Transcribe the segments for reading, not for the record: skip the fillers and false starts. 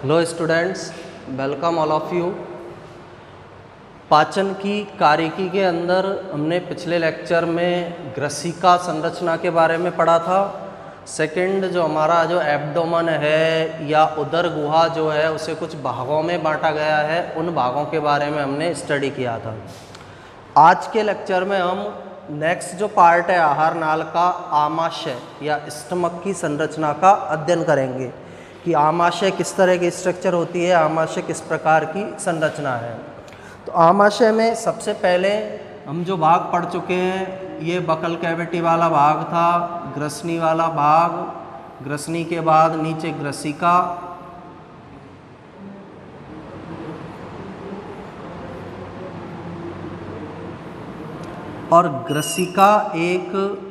Hello students, welcome all of you. पाचन की कार्यकी के अंदर हमने पिछले लेक्चर में ग्रसिका संरचना के बारे में पढ़ा था। सेकंड जो हमारा जो एब्डोमन है या उदर गुहा जो है उसे कुछ भागों में बांटा गया है, उन भागों के बारे में हमने स्टडी किया था। आज के लेक्चर में हम नेक्स्ट जो पार्ट है आहार नाल का आमाशय या स्टमक की संरचना का अध्ययन करेंगे कि आमाशय किस तरह की स्ट्रक्चर होती है, आमाशय किस प्रकार की संरचना है। तो आमाशय में सबसे पहले हम जो भाग पढ़ चुके हैं, ये बकल कैविटी वाला भाग था, ग्रसनी वाला भाग, ग्रसनी के बाद नीचे ग्रसिका, और ग्रसिका एक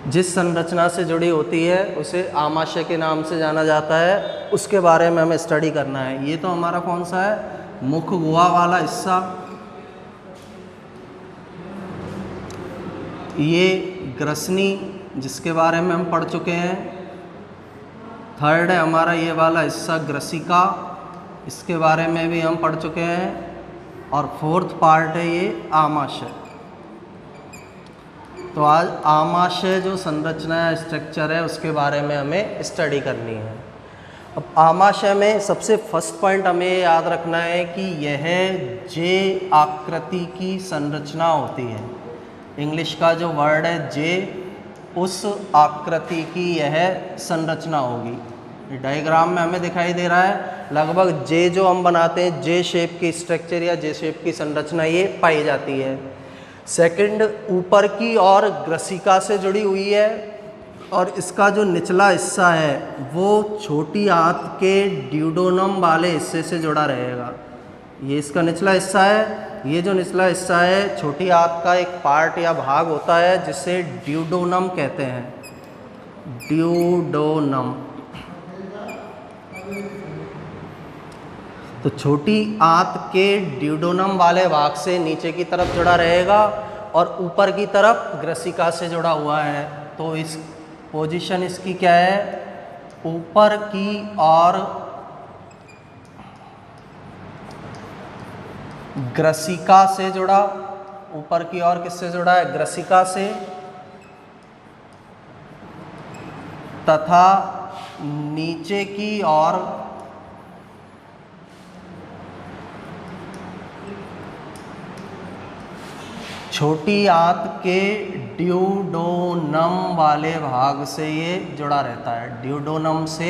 जिस संरचना से जुड़ी होती है उसे आमाशय के नाम से जाना जाता है, उसके बारे में हमें स्टडी करना है। ये तो हमारा कौन सा है, मुख गुहा वाला हिस्सा। ये ग्रसनी जिसके बारे में हम पढ़ चुके हैं। थर्ड है हमारा ये वाला हिस्सा ग्रसिका, इसके बारे में भी हम पढ़ चुके हैं। और फोर्थ पार्ट है ये आमाशय। तो आज आमाशय जो संरचना है, स्ट्रक्चर है, उसके बारे में हमें स्टडी करनी है। अब आमाशय में सबसे फर्स्ट पॉइंट हमें याद रखना है कि यह जे आकृति की संरचना होती है। इंग्लिश का जो वर्ड है जे, उस आकृति की यह संरचना होगी। डायग्राम में हमें दिखाई दे रहा है लगभग जे जो हम बनाते हैं, जे शेप की स्ट्रक्चर या जे शेप की संरचना ये पाई जाती है। सेकंड, ऊपर की और ग्रसिका से जुड़ी हुई है और इसका जो निचला हिस्सा है वो छोटी आंत के ड्यूडोनम वाले हिस्से से जुड़ा रहेगा। ये इसका निचला हिस्सा है। ये जो निचला हिस्सा है छोटी आंत का एक पार्ट या भाग होता है जिसे ड्यूडोनम कहते हैं। ड्यूडोनम। तो छोटी आंत के ड्यूडोनम वाले भाग से नीचे की तरफ जुड़ा रहेगा और ऊपर की तरफ ग्रसिका से जुड़ा हुआ है। तो इस पोजीशन इसकी क्या है, ऊपर की और ग्रसिका से जुड़ा। ऊपर की और किससे जुड़ा है, ग्रसिका से, तथा नीचे की और छोटी आंत के ड्यूडोनम वाले भाग से ये जुड़ा रहता है। ड्यूडोनम से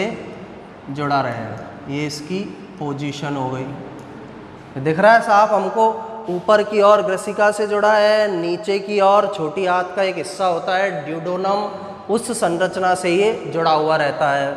जुड़ा रहेगा। ये इसकी पोजीशन हो गई। दिख रहा है साफ हमको, ऊपर की ओर ग्रसिका से जुड़ा है, नीचे की ओर छोटी आंत का एक हिस्सा होता है ड्यूडोनम, उस संरचना से ये जुड़ा हुआ रहता है।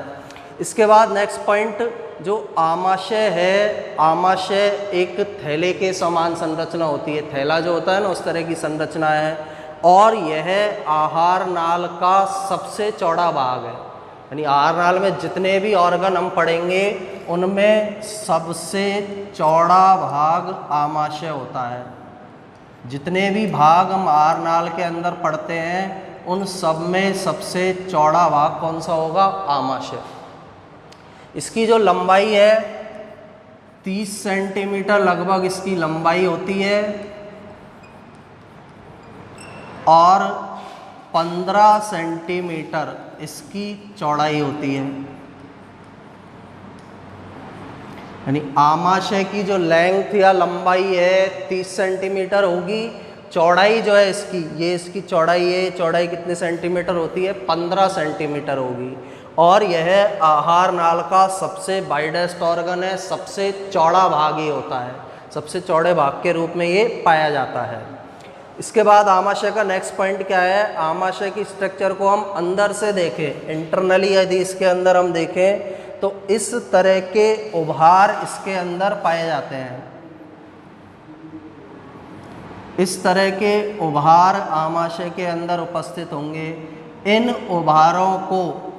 इसके बाद नेक्स्ट पॉइंट जो आमाशय है, आमाशय एक थैले के समान संरचना होती है। थैला जो होता है ना, उस तरह की संरचना है और यह आहार नाल का सबसे चौड़ा भाग है। यानी आहार नाल में जितने भी ऑर्गन हम पढ़ेंगे उनमें सबसे चौड़ा भाग आमाशय होता है। जितने भी भाग हम आहार नाल के अंदर पढ़ते हैं उन सब में सबसे चौड़ा भाग कौन सा होगा, आमाशय। इसकी जो लंबाई है 30 सेंटीमीटर लगभग इसकी लंबाई होती है और 15 सेंटीमीटर इसकी चौड़ाई होती है। यानी आमाशय की जो लेंथ या लंबाई है 30 सेंटीमीटर होगी। चौड़ाई जो है इसकी, ये इसकी चौड़ाई है, चौड़ाई कितने सेंटीमीटर होती है, 15 सेंटीमीटर होगी। और यह आहार नाल का सबसे वाइडेस्ट ऑर्गन है, सबसे चौड़ा भाग ही होता है, सबसे चौड़े भाग के रूप में ये पाया जाता है। इसके बाद आमाशय का नेक्स्ट पॉइंट क्या है, आमाशय की स्ट्रक्चर को हम अंदर से देखें, इंटरनली यदि इसके अंदर हम देखें तो इस तरह के उभार इसके अंदर पाए जाते हैं। इस तरह के उभार आमाशय के अंदर उपस्थित होंगे। इन उभारों को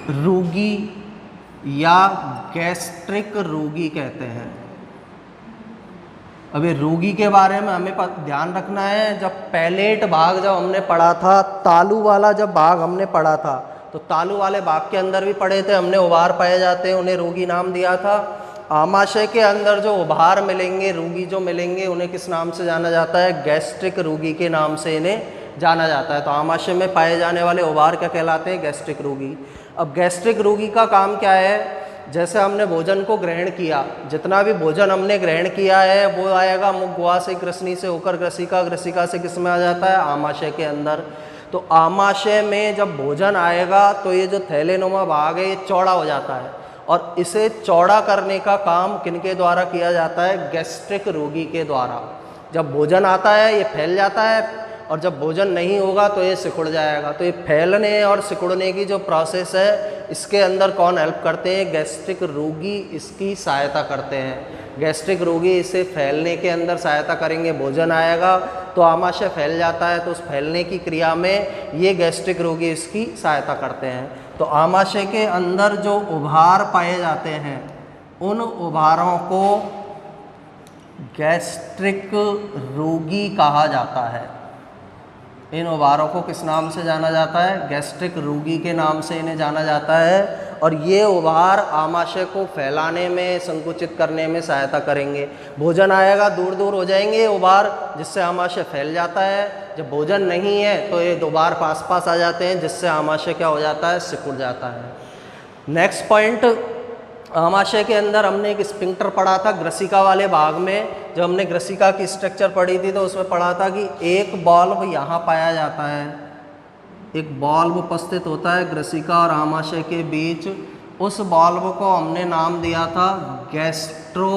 रूगी या गैस्ट्रिक रूगी कहते हैं। अभी रोगी के बारे में हमें ध्यान रखना है। जब पैलेट भाग जब हमने पढ़ा था, तालू वाला जब भाग हमने पढ़ा था, तो तालू वाले भाग के अंदर भी पढ़े थे हमने, उभार पाए जाते हैं, उन्हें रोगी नाम दिया था। आमाशय के अंदर जो उभार मिलेंगे, रोगी जो मिलेंगे, उन्हें किस नाम से जाना जाता है? गैस्ट्रिक रोगी के नाम से इन्हें जाना जाता है। तो आमाशय में पाए जाने वाले उभार क्या कहलाते हैं? गैस्ट्रिक रोगी। अब गैस्ट्रिक रोगी का काम क्या है? जैसे हमने भोजन को ग्रहण किया, जितना भी भोजन हमने ग्रहण किया है वो आएगा मुख गुहा से, ग्रसनी से होकर ग्रसिका, ग्रसिका से किस में आ जाता है? आमाशय के अंदर। तो आमाशय में जब भोजन आएगा तो ये जो थैलेनुमा भाग है ये चौड़ा हो जाता है, और इसे चौड़ा करने का काम किनके द्वारा किया जाता है? गैस्ट्रिक रोगी के द्वारा। जब भोजन आता है ये फैल जाता है, और जब भोजन नहीं होगा तो ये सिकुड़ जाएगा। तो ये फैलने और सिकुड़ने की जो प्रोसेस है, इसके अंदर कौन हेल्प करते हैं? गैस्ट्रिक रोगी इसकी सहायता करते हैं। गैस्ट्रिक रोगी इसे फैलने के अंदर सहायता करेंगे। भोजन आएगा तो आमाशय फैल जाता है, तो उस फैलने की क्रिया में ये गैस्ट्रिक रोगी इसकी सहायता करते हैं। तो आमाशय के अंदर जो उभार पाए जाते हैं, उन उभारों को गैस्ट्रिक रोगी कहा जाता है। इन उभारों को किस नाम से जाना जाता है? गैस्ट्रिक रोगी के नाम से इन्हें जाना जाता है। और ये उभार आमाशय को फैलाने में, संकुचित करने में सहायता करेंगे। भोजन आएगा, दूर दूर हो जाएंगे ये उभार, जिससे आमाशय फैल जाता है। जब भोजन नहीं है तो ये उभार पास पास आ जाते हैं, जिससे आमाशय क्या हो जाता है? सिकुड़ जाता है। नेक्स्ट पॉइंट, आमाशय के अंदर हमने एक स्फिंक्टर पढ़ा था ग्रसिका वाले भाग में। जब हमने ग्रसिका की स्ट्रक्चर पढ़ी थी तो उसमें पढ़ा था कि एक बॉल्व यहाँ पाया जाता है, एक बॉल्व उपस्थित होता है ग्रसिका और आमाशय के बीच। उस बॉल्व को हमने नाम दिया था gastro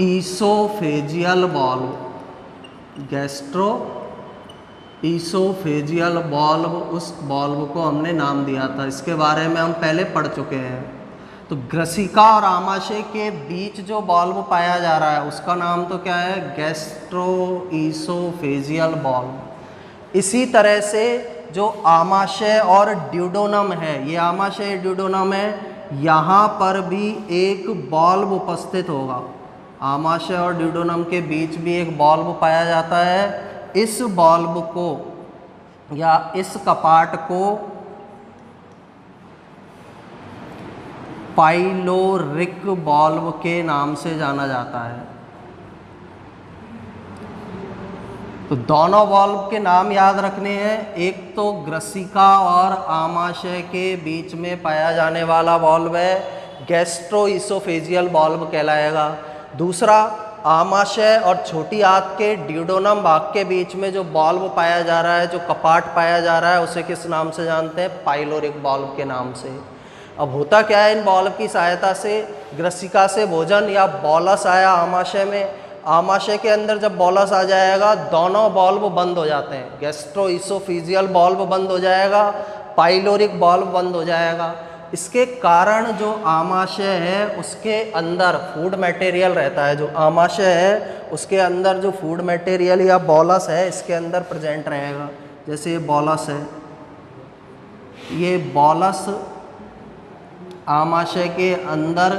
oesophageal valve. Gastro oesophageal valve, उस बॉल्व को हमने नाम दिया था। इसके बारे में हम पहले पढ़ चुके हैं। तो ग्रसिका और आमाशय के बीच जो बॉल्व पाया जा रहा है उसका नाम तो क्या है? Gastro oesophageal valve. इसी तरह से जो आमाशय और ड्यूडोनम है, ये आमाशय ड्यूडोनम है, यहाँ पर भी एक बॉल्व उपस्थित होगा। आमाशय और ड्यूडोनम के बीच भी एक बॉल्व पाया जाता है। इस बॉल्व को या इस कपाट को पाइलोरिक बॉल्व के नाम से जाना जाता है। तो दोनों बॉल्व के नाम याद रखने हैं। एक तो ग्रसिका और आमाशय के बीच में पाया जाने वाला बॉल्व है, गैस्ट्रो ईसोफेजियल बॉल्व कहलाएगा। दूसरा, आमाशय और छोटी आंत के ड्यूडोनम भाग के बीच में जो बॉल्व पाया जा रहा है, जो कपाट पाया जा रहा है, उसे किस नाम से जानते हैं? पाइलोरिक बॉल्व के नाम से। अब होता क्या है, इन बॉल्व की सहायता से ग्रसिका से भोजन या बॉलस आया आमाशय में, आमाशय के अंदर जब बॉलस आ जाएगा दोनों बॉल्व बंद हो जाते हैं। गैस्ट्रो ईसोफेजियल बॉल्व बंद हो जाएगा, पाइलोरिक बॉल्व बंद हो जाएगा। इसके कारण जो आमाशय है उसके अंदर फूड मटेरियल रहता है। जो आमाशय है उसके अंदर जो फूड मटेरियल या बॉलस है इसके अंदर प्रेजेंट रहेगा। जैसे ये बॉलस है, ये बॉलस आमाशय के अंदर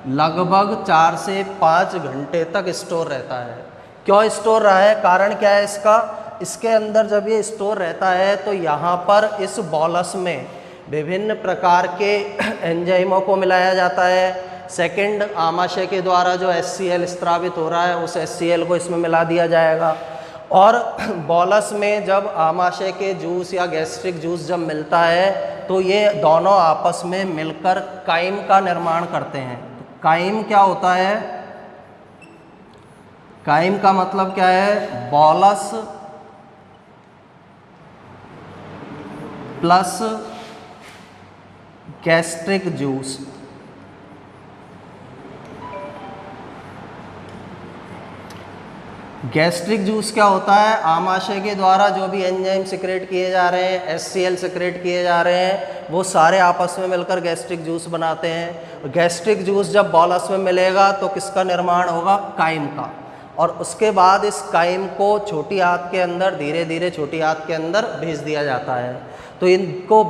लगभग 4 से 5 घंटे तक स्टोर रहता है। क्यों स्टोर रहा है? कारण क्या है इसका? इसके अंदर जब ये स्टोर रहता है तो यहाँ पर इस बॉलस में विभिन्न प्रकार के एंजाइमों को मिलाया जाता है। सेकंड, आमाशय के द्वारा जो HCl स्त्रावित हो रहा है उस HCl को इसमें मिला दिया जाएगा। और बॉलस में जब आमाशय के जूस या गैस्ट्रिक जूस जब मिलता है तो ये दोनों आपस में मिलकर काइम का निर्माण करते हैं। तो काइम क्या होता है? काइम का मतलब क्या है? Bolus plus gastric juice. Gastric juice क्या होता है? आमाशय के द्वारा जो भी एंजाइम सिक्रेट किए जा रहे हैं, HCl सिक्रेट किए जा रहे हैं, वो सारे आपस में मिलकर गैस्ट्रिक जूस बनाते हैं। गैस्ट्रिक जूस जब बॉलस में मिलेगा तो किसका निर्माण होगा? काइम का। और उसके बाद इस काइम को छोटी आंत के अंदर धीरे धीरे छोटी आंत के अंदर भेज दिया जाता है। तो इनको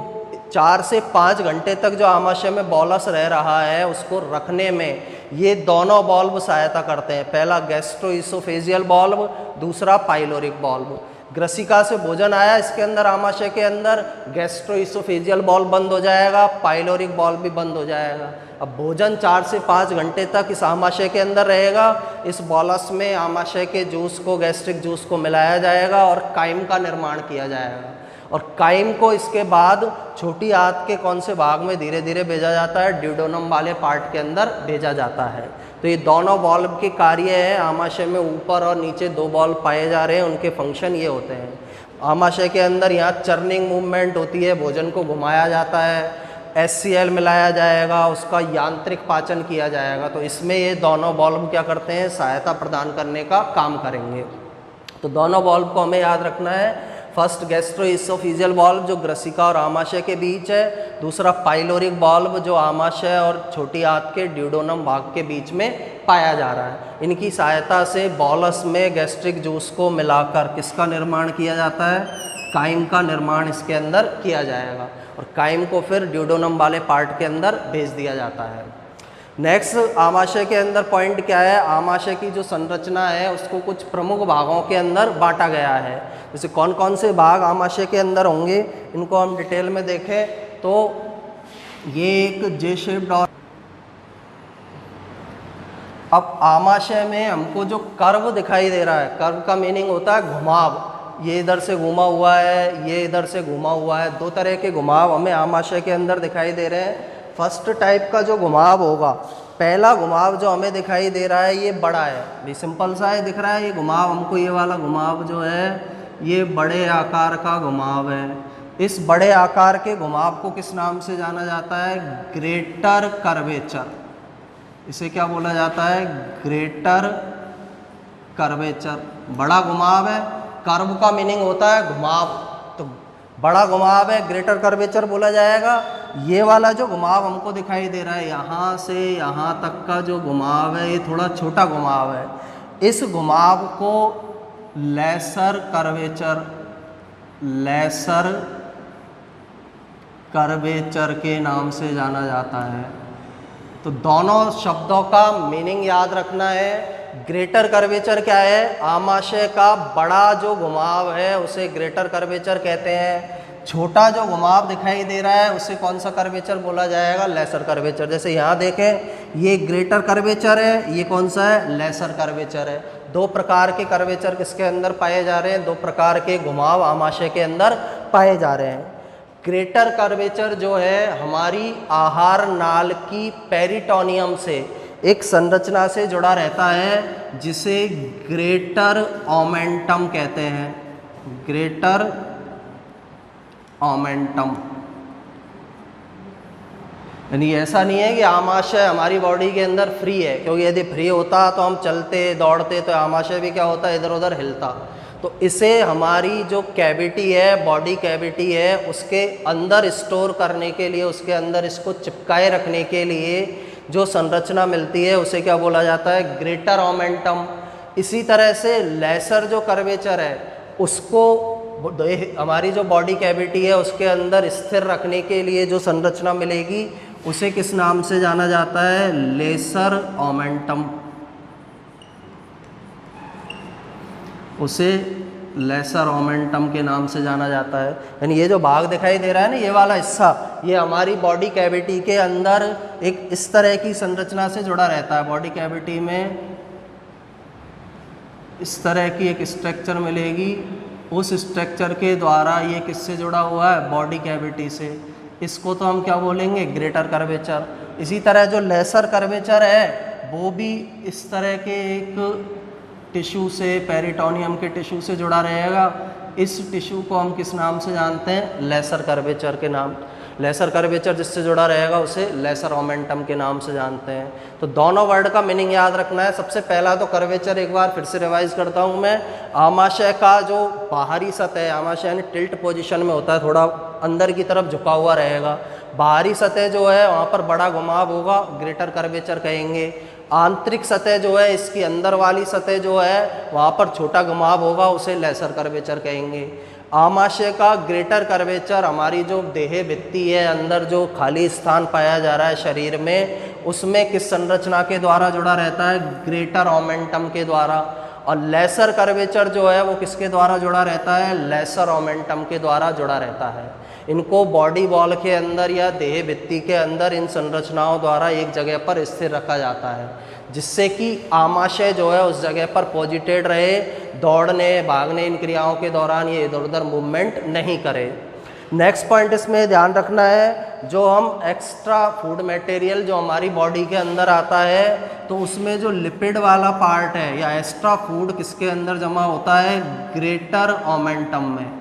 4 से 5 घंटे तक जो आमाशय में बॉलस रह रहा है उसको रखने में ये दोनों बॉल्व सहायता करते हैं। पहला गैस्ट्रोइसोफेजियल बॉल्व, दूसरा पाइलोरिक बॉल्व। ग्रसिका से भोजन आया इसके अंदर, आमाशय के अंदर, गैस्ट्रोइसोफेजियल बॉल्व बंद हो जाएगा, पाइलोरिक बॉल्व भी बंद हो जाएगा। अब भोजन 4 से 5 घंटे तक इस आमाशय के अंदर रहेगा। इस बॉलस में आमाशय के जूस को, गैस्ट्रिक जूस को मिलाया जाएगा और काइम का निर्माण किया जाएगा। और काइम को इसके बाद छोटी आंत के कौन से भाग में धीरे धीरे भेजा जाता है? ड्यूडेनम वाले पार्ट के अंदर भेजा जाता है। तो ये दोनों बॉल्व के कार्य हैं। आमाशय में ऊपर और नीचे 2 बॉल्व पाए जा रहे हैं, उनके फंक्शन ये होते हैं। आमाशय के अंदर यहाँ चर्निंग मूवमेंट होती है, भोजन को घुमाया जाता है, HCl मिलाया जाएगा, उसका यांत्रिक पाचन किया जाएगा। तो इसमें ये दोनों बॉल्व क्या करते हैं? सहायता प्रदान करने का काम करेंगे। तो दोनों बॉल्व को हमें याद रखना है। फर्स्ट गैस्ट्रोइसोफेजियल बॉल्व जो ग्रसिका और आमाशय के बीच है, दूसरा पाइलोरिक बॉल्व जो आमाशय और छोटी आंत के ड्यूडेनम भाग के बीच में पाया जा रहा है। इनकी सहायता से बॉलस में गैस्ट्रिक जूस को मिलाकर किसका निर्माण किया जाता है? काइम का निर्माण इसके अंदर किया जाएगा और काइम को फिर ड्यूडेनम वाले पार्ट के अंदर भेज दिया जाता है। नेक्स्ट आमाशय के अंदर पॉइंट क्या है? आमाशय की जो संरचना है उसको कुछ प्रमुख भागों के अंदर बांटा गया है। जैसे कौन कौन से भाग आमाशय के अंदर होंगे, इनको हम डिटेल में देखें तो ये एक जे शेप्ड और अब आमाशय में हमको जो कर्व दिखाई दे रहा है, कर्व का मीनिंग होता है घुमाव। ये इधर से घुमा हुआ है, ये इधर से घुमा हुआ है, 2 तरह के घुमाव हमें आमाशय के अंदर दिखाई दे रहे हैं। फर्स्ट टाइप का जो घुमाव होगा, पहला घुमाव जो हमें दिखाई दे रहा है ये बड़ा है, ये सिंपल सा है दिख रहा है। ये घुमाव हमको, ये वाला घुमाव जो है ये बड़े आकार का घुमाव है। इस बड़े आकार के घुमाव को किस नाम से जाना जाता है? Greater curvature. इसे क्या बोला जाता है? Greater curvature. बड़ा घुमाव है, कर्व का मीनिंग होता है घुमाव, तो बड़ा घुमाव है, ग्रेटर कर्वेचर बोला जाएगा। ये वाला जो घुमाव हमको दिखाई दे रहा है, यहाँ से यहाँ तक का जो घुमाव है ये थोड़ा छोटा घुमाव है। इस घुमाव को लेसर कर्वेचर, लेसर कर्वेचर के नाम से जाना जाता है। तो दोनों शब्दों का मीनिंग याद रखना है। ग्रेटर कर्वेचर क्या है? आमाशय का बड़ा जो घुमाव है उसे ग्रेटर कर्वेचर कहते हैं। छोटा जो घुमाव दिखाई दे रहा है उसे कौन सा कर्वेचर बोला जाएगा? Lesser curvature. जैसे यहाँ देखें, ये ग्रेटर कर्वेचर है, ये कौन सा है? लेसर कर्वेचर है। 2 प्रकार के कर्वेचर किसके अंदर पाए जा रहे हैं? 2 प्रकार के घुमाव आमाशय के अंदर पाए जा रहे हैं। ग्रेटर कर्वेचर जो है हमारी आहार नाल की पेरिटोनियम से एक संरचना से जुड़ा रहता है जिसे ग्रेटर ओमेंटम कहते हैं। Greater omentum. यानी ऐसा नहीं है कि आमाशय हमारी बॉडी के अंदर फ्री है, क्योंकि यदि फ्री होता तो हम चलते दौड़ते तो आमाशय भी क्या होता, इधर उधर हिलता। तो इसे हमारी जो कैविटी है, बॉडी कैविटी है, उसके अंदर स्टोर करने के लिए, उसके अंदर इसको चिपकाए रखने के लिए जो संरचना मिलती है उसे क्या बोला जाता है? Greater omentum. इसी तरह से लेसर जो कर्वेचर है उसको हमारी जो बॉडी कैविटी है उसके अंदर स्थिर रखने के लिए जो संरचना मिलेगी उसे किस नाम से जाना जाता है? Lesser omentum. उसे लेसर ओमेंटम के नाम से जाना जाता है। यानी ये जो भाग दिखाई दे रहा है ना, ये वाला हिस्सा, ये हमारी बॉडी कैविटी के अंदर एक इस तरह की संरचना से जुड़ा रहता है। बॉडी कैविटी में इस तरह की एक स्ट्रक्चर मिलेगी, उस स्ट्रक्चर के द्वारा ये किससे जुड़ा हुआ है? बॉडी कैविटी से। इसको तो हम क्या बोलेंगे? Greater curvature. इसी तरह जो लेसर कर्वेचर है वो भी इस तरह के एक टिश्यू से, पेरिटोनियम के टिश्यू से जुड़ा रहेगा। इस टिश्यू को हम किस नाम से जानते हैं? लेसर कर्वेचर के नाम। लेसर कर्वेचर जिससे जुड़ा रहेगा उसे लेसर ओमेंटम के नाम से जानते हैं। तो दोनों वर्ड का मीनिंग याद रखना है। सबसे पहला तो कर्वेचर एक बार फिर से रिवाइज करता हूँ मैं। आमाशय का जो बाहरी सतह है, आमाशय यानी टिल्ट पोजीशन में होता है, थोड़ा अंदर की तरफ झुका हुआ रहेगा। बाहरी सतह जो है वहाँ पर बड़ा घुमाव होगा, ग्रेटर कर्वेचर कहेंगे। आंतरिक सतह जो है, इसकी अंदर वाली सतह जो है वहाँ पर छोटा घुमाव होगा, उसे लेसर कर्वेचर कहेंगे। आमाशय का ग्रेटर कर्वेचर, हमारी जो देह भित्ति है, अंदर जो खाली स्थान पाया जा रहा है शरीर में, उसमें किस संरचना के द्वारा जुड़ा रहता है? ग्रेटर ओमेंटम के द्वारा। और लेसर कर्वेचर जो है वो किसके द्वारा जुड़ा रहता है? लेसर ओमेंटम के द्वारा जुड़ा रहता है। इनको बॉडी वॉल के अंदर या देह भित्ति के अंदर इन संरचनाओं द्वारा एक जगह पर स्थिर रखा जाता है, जिससे कि आमाशय जो है उस जगह पर पॉजिटेड रहे, दौड़ने भागने इन क्रियाओं के दौरान ये इधर उधर मूवमेंट नहीं करे। नेक्स्ट पॉइंट इसमें ध्यान रखना है, जो हम एक्स्ट्रा फूड मटेरियल जो हमारी बॉडी के अंदर आता है, तो उसमें जो लिपिड वाला पार्ट है या एक्स्ट्रा फूड किसके अंदर जमा होता है? ग्रेटर ओमेंटम में।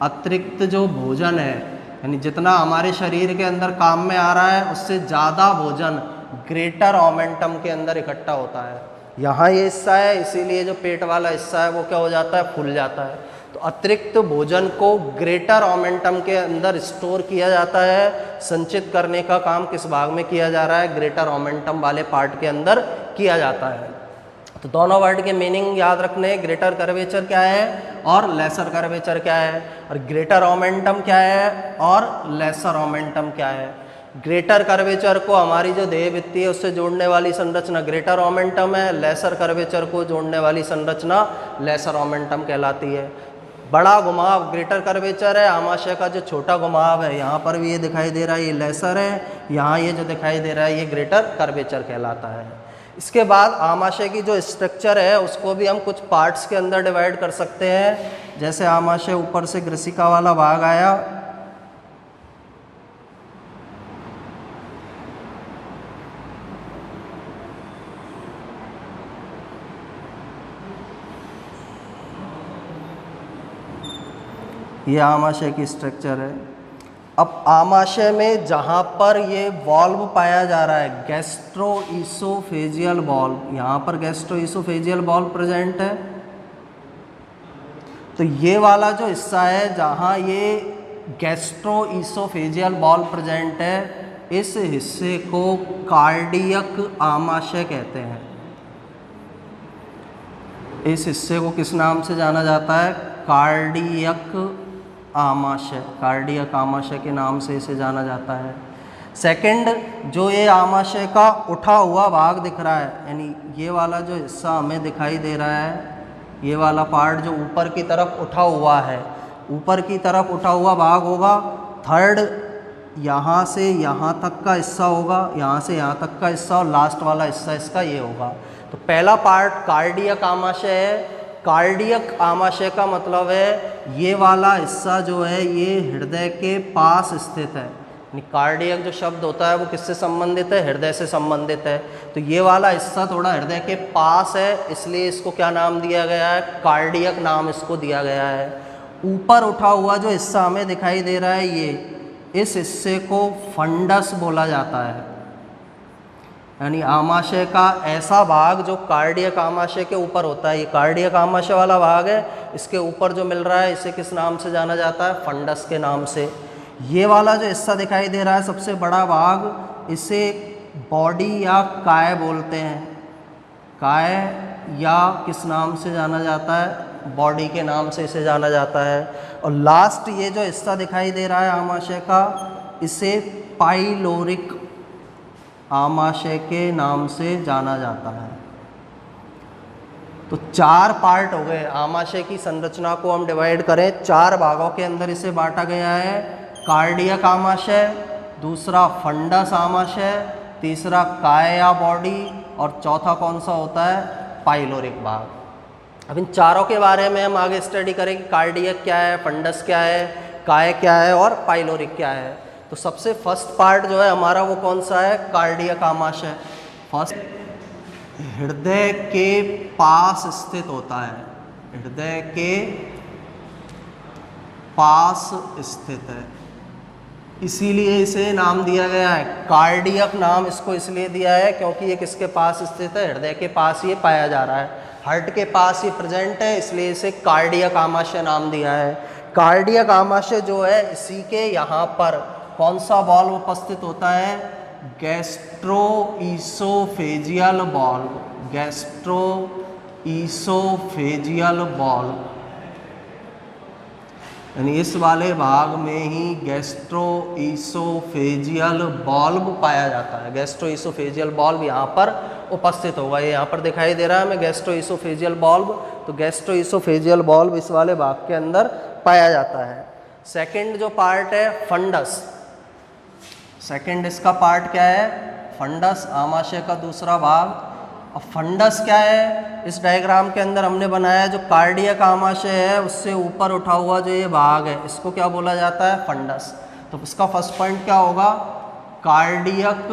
अतिरिक्त जो भोजन है, यानी जितना हमारे शरीर के अंदर काम में आ रहा है उससे ज़्यादा भोजन ग्रेटर ओमेंटम के अंदर इकट्ठा होता है। यहाँ ये हिस्सा है, इसीलिए जो पेट वाला हिस्सा है वो क्या हो जाता है? फूल जाता है। तो अतिरिक्त भोजन को ग्रेटर ओमेंटम के अंदर स्टोर किया जाता है। संचित करने का काम किस भाग में किया जा रहा है? ग्रेटर ओमेंटम वाले पार्ट के अंदर किया जाता है। तो दोनों वर्ड के मीनिंग याद रखने, ग्रेटर कर्वेचर क्या है और लेसर कर्वेचर क्या है, और ग्रेटर ओमेंटम क्या है और लेसर ओमेंटम क्या है। ग्रेटर कर्वेचर को हमारी जो देह भित्ति है उससे जोड़ने वाली संरचना ग्रेटर ओमेंटम है, लेसर कर्वेचर को जोड़ने वाली संरचना लेसर ओमेंटम कहलाती है। बड़ा घुमाव ग्रेटर कर्वेचर है, आमाशय का जो छोटा घुमाव है, यहाँ पर भी ये दिखाई दे रहा है, ये लेसर है, यहाँ ये जो दिखाई दे रहा है ये ग्रेटर कर्वेचर कहलाता है। इसके बाद आमाशय की जो स्ट्रक्चर है उसको भी हम कुछ पार्ट्स के अंदर डिवाइड कर सकते हैं। जैसे आमाशय ऊपर से ग्रसिका वाला भाग आया, ये आमाशय की स्ट्रक्चर है। अब आमाशय में जहाँ पर ये वॉल्व पाया जा रहा है, गैस्ट्रोइसोफेजियल वॉल्व, यहाँ पर गैस्ट्रोइसोफेजियल वॉल्व प्रेजेंट है। तो ये वाला जो हिस्सा है जहाँ ये गैस्ट्रोइसोफेजियल वॉल्व प्रेजेंट है, इस हिस्से को कार्डियक आमाशय कहते हैं। इस हिस्से को किस नाम से जाना जाता है? कार्डियक आमाशय। कार्डियक आमाशय के नाम से इसे जाना जाता है। सेकंड, जो ये आमाशय का उठा हुआ भाग दिख रहा है, यानी ये वाला जो हिस्सा हमें दिखाई दे रहा है, ये वाला पार्ट जो ऊपर की तरफ उठा हुआ है, ऊपर की तरफ उठा हुआ भाग होगा। थर्ड, यहाँ से यहाँ तक का हिस्सा होगा, यहाँ से यहाँ तक का हिस्सा, और लास्ट वाला हिस्सा इसका ये होगा। तो पहला पार्ट कार्डियक आमाशय है। कार्डियक आमाशय का मतलब है ये वाला हिस्सा जो है ये हृदय के पास स्थित है। कार्डियक जो शब्द होता है वो किससे संबंधित है? हृदय से संबंधित है। तो ये वाला हिस्सा थोड़ा हृदय के पास है, इसलिए इसको क्या नाम दिया गया है? कार्डियक नाम इसको दिया गया है। ऊपर उठा हुआ जो हिस्सा हमें दिखाई दे रहा है, ये इस हिस्से को फंडस बोला जाता है। यानी आमाशय का ऐसा भाग जो कार्डियक आमाशय के ऊपर होता है, ये कार्डियक आमाशय वाला भाग है, इसके ऊपर जो मिल रहा है इसे किस नाम से जाना जाता है? फंडस के नाम से। ये वाला जो हिस्सा दिखाई दे रहा है सबसे बड़ा भाग, इसे बॉडी या काय बोलते हैं। काय या किस नाम से जाना जाता है? बॉडी के नाम से इसे जाना जाता है। और लास्ट ये जो हिस्सा दिखाई दे रहा है आमाशय का, इसे पाइलोरिक आमाशय के नाम से जाना जाता है। तो चार पार्ट हो गए। आमाशय की संरचना को हम डिवाइड करें, चार भागों के अंदर इसे बांटा गया है। कार्डियक आमाशय, दूसरा फंडस आमाशय, तीसरा काय या बॉडी, और चौथा कौन सा होता है? पाइलोरिक भाग। अब इन चारों के बारे में हम आगे स्टडी करें कि कार्डियक क्या है, फंडस क्या है, काय क्या है और पाइलोरिक क्या है। तो सबसे फर्स्ट पार्ट जो है हमारा वो कौन सा है? कार्डियक आमाशय। फर्स्ट, हृदय के पास स्थित होता है, हृदय के पास स्थित है, इसीलिए इसे नाम दिया गया है कार्डियक। नाम इसको इसलिए दिया है क्योंकि ये किसके पास स्थित है? हृदय के पास ये पाया जा रहा है, हार्ट के पास ये प्रेजेंट है, इसलिए इसे कार्डियक आमाशय नाम दिया है। कार्डियक आमाशय जो है इसी के यहाँ पर कौन सा वॉल्व उपस्थित होता है? Gastro-oesophageal valve. Gastro-oesophageal valve. यानी इस वाले भाग में ही गैस्ट्रोइसोफेजियल बॉल्ब पाया जाता है। गैस्ट्रोइसोफेजियल बॉल्ब यहाँ पर उपस्थित होगा, ये यहाँ पर दिखाई दे रहा है हमें गैस्ट्रोइसोफेजियल बॉल्ब। तो गैस्ट्रोइसोफेजियल बॉल्ब इस वाले भाग के अंदर पाया जाता है। सेकंड जो पार्ट है फंडस, सेकंड इसका पार्ट क्या है? फंडस, आमाशय का दूसरा भाग। अब फंडस क्या है? इस डायग्राम के अंदर हमने बनाया जो कार्डियक आमाशय है उससे ऊपर उठा हुआ जो ये भाग है इसको क्या बोला जाता है? फंडस। तो इसका फर्स्ट पॉइंट क्या होगा? कार्डियक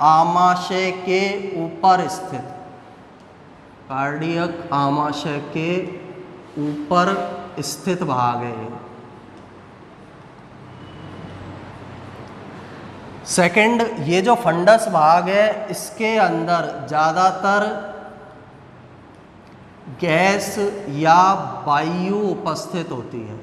आमाशय के ऊपर स्थित, कार्डियक आमाशय के ऊपर स्थित भाग है। सेकंड, ये जो फंडस भाग है इसके अंदर ज़्यादातर गैस या वायु उपस्थित होती है।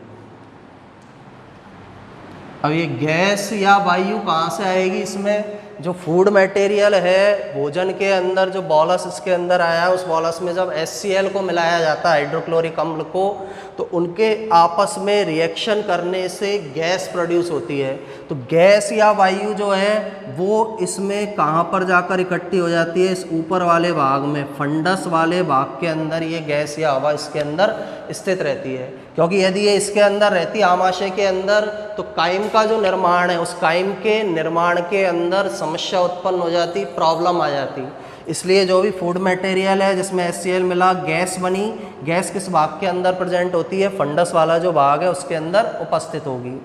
अब ये गैस या वायु कहाँ से आएगी? इसमें जो फूड मटेरियल है भोजन के अंदर, जो बॉलस इसके अंदर आया है, उस बॉलस में जब HCl को मिलाया जाता है, हाइड्रोक्लोरिक अम्ल को, तो उनके आपस में रिएक्शन करने से गैस प्रोड्यूस होती है। तो गैस या वायु जो है वो इसमें कहाँ पर जाकर इकट्ठी हो जाती है? इस ऊपर वाले भाग में, फंडस वाले भाग के अंदर ये गैस या हवा इसके अंदर स्थित रहती है। क्योंकि यदि ये इसके अंदर रहती, आमाशय के अंदर, तो काइम का जो निर्माण है उस काइम के निर्माण के अंदर समस्या उत्पन्न हो जाती, प्रॉब्लम आ जाती। इसलिए जो भी फूड मटेरियल है जिसमें HCl मिला, गैस बनी, गैस किस भाग के अंदर प्रेजेंट होती है? फंडस वाला जो भाग है उसके अंदर उपस्थित होगी।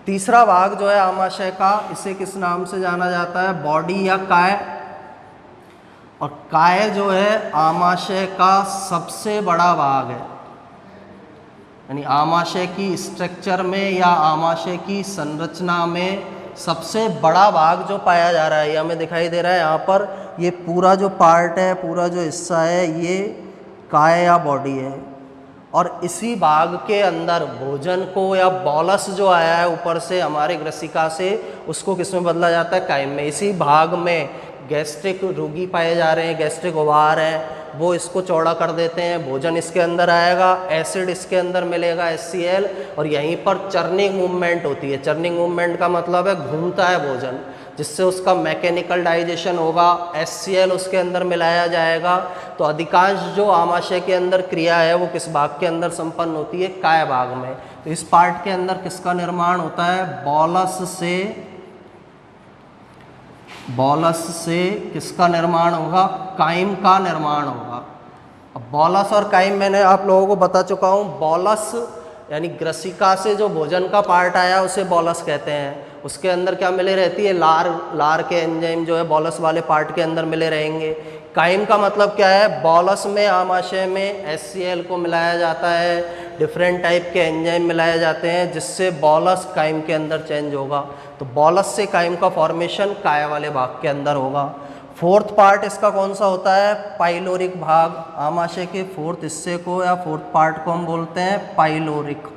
तीसरा भाग जो है आमाशय का, इसे किस नाम से जाना जाता है? बॉडी या काय। और काय जो है आमाशय का सबसे बड़ा भाग है, यानी आमाशय की स्ट्रक्चर में या आमाशय की संरचना में सबसे बड़ा भाग जो पाया जा रहा है, ये हमें दिखाई दे रहा है यहाँ पर। ये पूरा जो पार्ट है, पूरा जो हिस्सा है, ये काय या बॉडी है। और इसी भाग के अंदर भोजन को या बॉलस जो आया है ऊपर से हमारे ग्रसिका से, उसको किस में बदला जाता है? काइम में। इसी भाग में गैस्ट्रिक रोगी पाए जा रहे हैं, गैस्ट्रिक उभार है, वो इसको चौड़ा कर देते हैं, भोजन इसके अंदर आएगा, एसिड इसके अंदर मिलेगा HCl, और यहीं पर चर्निंग मूवमेंट होती है। चर्निंग मूवमेंट का मतलब है घूमता है भोजन, जिससे उसका मैकेनिकल डाइजेशन होगा, HCl उसके अंदर मिलाया जाएगा। तो अधिकांश जो आमाशय के अंदर क्रिया है वो किस भाग के अंदर संपन्न होती है? काय भाग में। तो इस पार्ट के अंदर किसका निर्माण होता है? बॉलस से किसका निर्माण होगा? काइम का निर्माण होगा। अब बॉलस और काइम मैंने आप लोगों को बता चुका हूँ। बॉलस यानी ग्रसिका से जो भोजन का पार्ट आया उसे बॉलस कहते हैं। उसके अंदर क्या मिले रहती है? लार के एंजाइम जो है बॉलस वाले पार्ट के अंदर मिले रहेंगे। काइम का मतलब क्या है? बॉलस में, आमाशय में HCl को मिलाया जाता है, डिफरेंट टाइप के एंजाइम मिलाए जाते हैं, जिससे बॉलस काइम के अंदर चेंज होगा। तो बॉलस से काइम का फॉर्मेशन काय वाले भाग के अंदर होगा। फोर्थ पार्ट इसका कौन सा होता है? पाइलोरिक भाग। आमाशय के फोर्थ हिस्से को या फोर्थ पार्ट को हम बोलते हैं पाइलोरिक।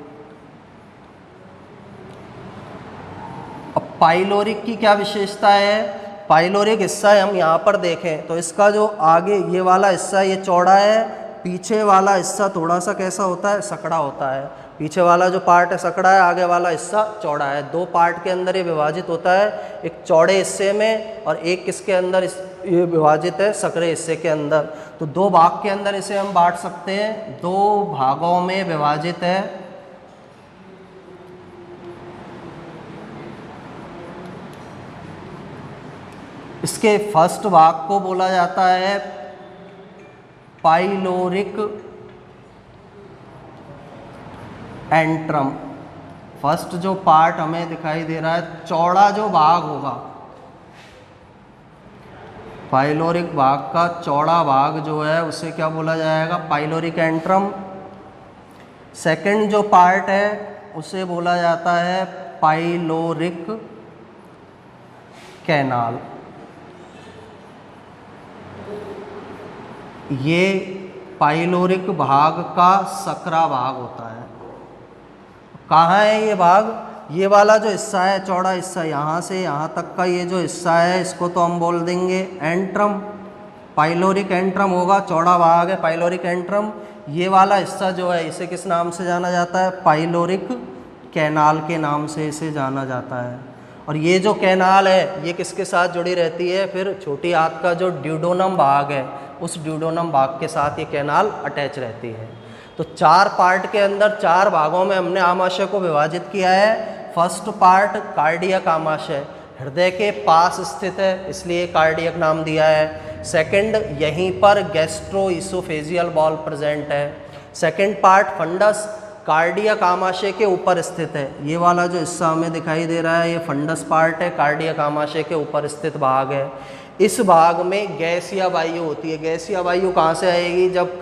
अब पाइलोरिक की क्या विशेषता है? पाइलोरिक हिस्सा हम यहाँ पर देखें तो इसका जो आगे ये वाला हिस्सा ये चौड़ा है, पीछे वाला हिस्सा थोड़ा सा कैसा होता है? सकड़ा होता है। पीछे वाला जो पार्ट है सकड़ा है, आगे वाला हिस्सा चौड़ा है। दो पार्ट के अंदर ये विभाजित होता है, एक चौड़े हिस्से में और एक किसके अंदर ये विभाजित है? सकड़े हिस्से के अंदर। तो दो भाग के अंदर इसे हम बांट सकते हैं, दो भागों में विभाजित है। इसके फर्स्ट भाग को बोला जाता है पाइलोरिक एंट्रम। फर्स्ट जो पार्ट हमें दिखाई दे रहा है, चौड़ा जो भाग होगा, पाइलोरिक भाग का चौड़ा भाग जो है उसे क्या बोला जाएगा? Pyloric antrum. सेकंड जो पार्ट है उसे बोला जाता है पाइलोरिक कैनाल। ये पाइलोरिक भाग का सकरा भाग होता है। कहाँ है ये भाग? ये वाला जो हिस्सा है, चौड़ा हिस्सा, यहाँ से यहाँ तक का ये जो हिस्सा है, इसको तो हम बोल देंगे एंट्रम। पाइलोरिक एंट्रम होगा, चौड़ा भाग है पाइलोरिक एंट्रम। ये वाला हिस्सा जो है इसे किस नाम से जाना जाता है? पाइलोरिक कैनाल के नाम से इसे जाना जाता है। और ये जो कैनाल है ये किसके साथ जुड़ी रहती है? फिर छोटी आंत का जो ड्यूडोनम भाग है उस ड्यूडोनम भाग के साथ ये कैनाल अटैच रहती है। तो 4 पार्ट के अंदर 4 भागों में हमने आमाशय को विभाजित किया है। फर्स्ट पार्ट कार्डियक आमाशय, हृदय के पास स्थित है इसलिए कार्डियक नाम दिया है। सेकंड, यहीं पर गैस्ट्रो इसोफेजियल बॉल प्रेजेंट है। सेकंड पार्ट फंडस, कार्डियक आमाशय के ऊपर स्थित है। ये वाला जो हिस्सा हमें दिखाई दे रहा है ये फंडस पार्ट है, कार्डियक आमाशय के ऊपर स्थित भाग है। इस भाग में गैस या वायु होती है। गैस या वायु कहाँ से आएगी? जब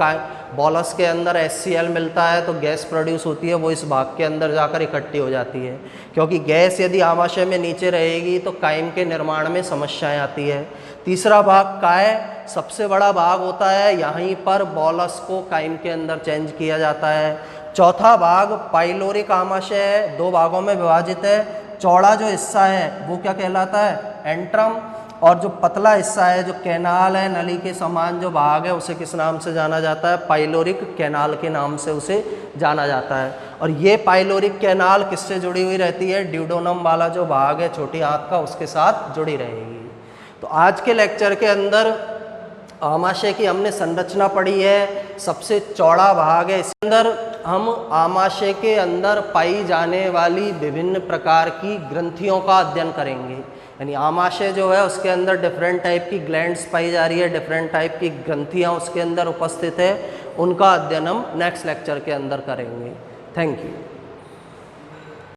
बॉलस के अंदर HCl मिलता है तो गैस प्रोड्यूस होती है, वो इस भाग के अंदर जाकर इकट्ठी हो जाती है। क्योंकि गैस यदि आमाशय में नीचे रहेगी तो काइम के निर्माण में समस्याएं आती है। तीसरा भाग काय सबसे बड़ा भाग होता है, यहीं पर बॉलस को काइम के अंदर चेंज किया जाता है। चौथा भाग पाइलोरिक आमाशय है, 2 भागों में विभाजित है। चौड़ा जो हिस्सा है वो क्या कहलाता है? एंट्रम। और जो पतला हिस्सा है जो कैनाल है, नली के समान जो भाग है उसे किस नाम से जाना जाता है? पाइलोरिक कैनाल के नाम से उसे जाना जाता है। और ये पाइलोरिक कैनाल किससे जुड़ी हुई रहती है? ड्यूडोनम वाला जो भाग है छोटी आंत का उसके साथ जुड़ी रहेगी। तो आज के लेक्चर के अंदर आमाशय की हमने संरचना पढ़ी है। सबसे चौड़ा भाग है, इसके अंदर हम आमाशय के अंदर पाई जाने वाली विभिन्न प्रकार की ग्रंथियों का अध्ययन करेंगे। यानी आमाशय जो है उसके अंदर डिफरेंट टाइप की ग्लैंड्स पाई जा रही है, डिफरेंट टाइप की ग्रंथियाँ उसके अंदर उपस्थित है, उनका अध्ययन हम नेक्स्ट लेक्चर के अंदर करेंगे। Thank you.